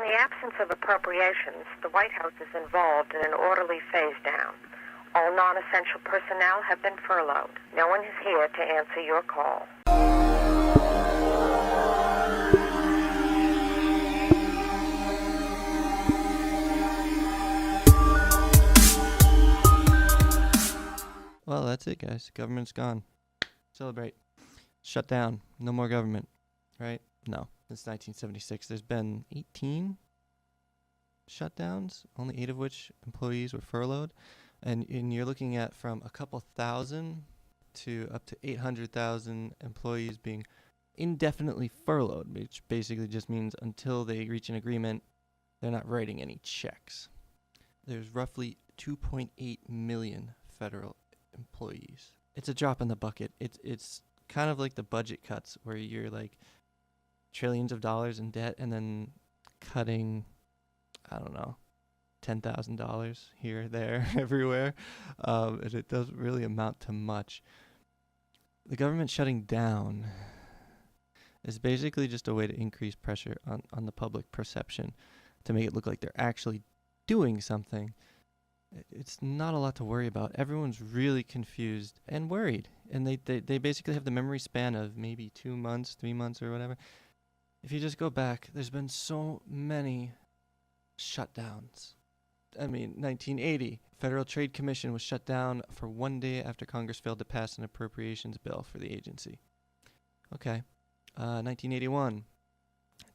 the absence of appropriations, the White House is involved in an orderly phase-down. All non-essential personnel have been furloughed. No one is here to answer your call. Well, that's it, guys. Government's gone. Celebrate. Shut down. No more government. Right? No. Since 1976, there's been 18 shutdowns, only 8 of which employees were furloughed. And you're looking at from a couple thousand to up to 800,000 employees being indefinitely furloughed, which basically just means until they reach an agreement, they're not writing any checks. There's roughly 2.8 million federal employees. It's a drop in the bucket. It's kind of like the budget cuts where you're like trillions of dollars in debt and then cutting, I don't know, $10,000 here, there, everywhere. And it doesn't really amount to much. The government shutting down is basically just a way to increase pressure on the public perception to make it look like they're actually doing something. It's not a lot to worry about. Everyone's really confused and worried. And they basically have the memory span of maybe 2 months, 3 months or whatever. If you just go back, there's been so many shutdowns. I mean, 1980, Federal Trade Commission was shut down for 1 day after Congress failed to pass an appropriations bill for the agency. Okay. 1981,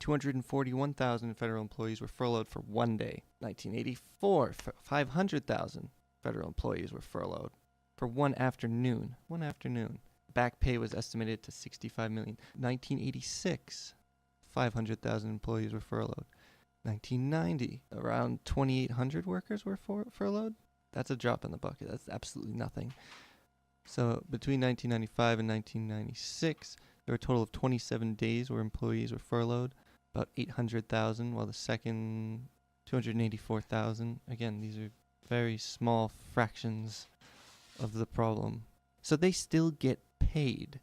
241,000 federal employees were furloughed for 1 day. 1984, 500,000 federal employees were furloughed for one afternoon. One afternoon. Back pay was estimated to $65 million. 1986, 500,000 employees were furloughed. 1990, around 2,800 workers were furloughed. That's a drop in the bucket. That's absolutely nothing. So between 1995 and 1996, there were a total of 27 days where employees were furloughed, about 800,000, while the second 284,000. Again, these are very small fractions of the problem. So they still get paid.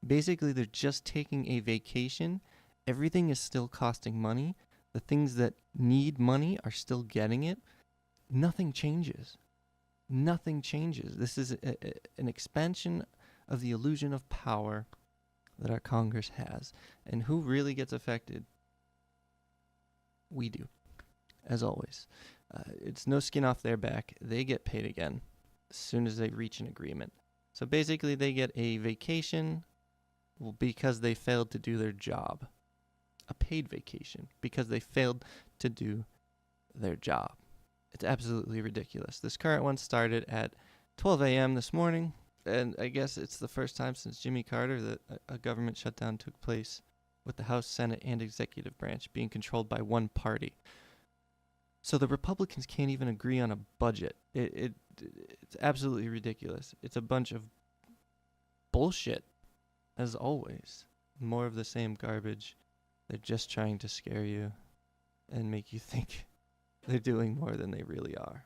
Basically, they're just taking a vacation. Everything is still costing money. The things that need money are still getting it. Nothing changes. Nothing changes. This is an expansion of the illusion of power that our Congress has. And who really gets affected? We do, as always. It's no skin off their back. They get paid again as soon as they reach an agreement. So basically they get a vacation because they failed to do their job. A paid vacation because they failed to do their job. It's absolutely ridiculous. This current one started at 12 a.m. this morning, and I guess it's the first time since Jimmy Carter that a government shutdown took place with the House, Senate, and executive branch being controlled by one party. So the Republicans can't even agree on a budget. It's absolutely ridiculous. It's a bunch of bullshit, as always. More of the same garbage. They're just trying to scare you and make you think they're doing more than they really are.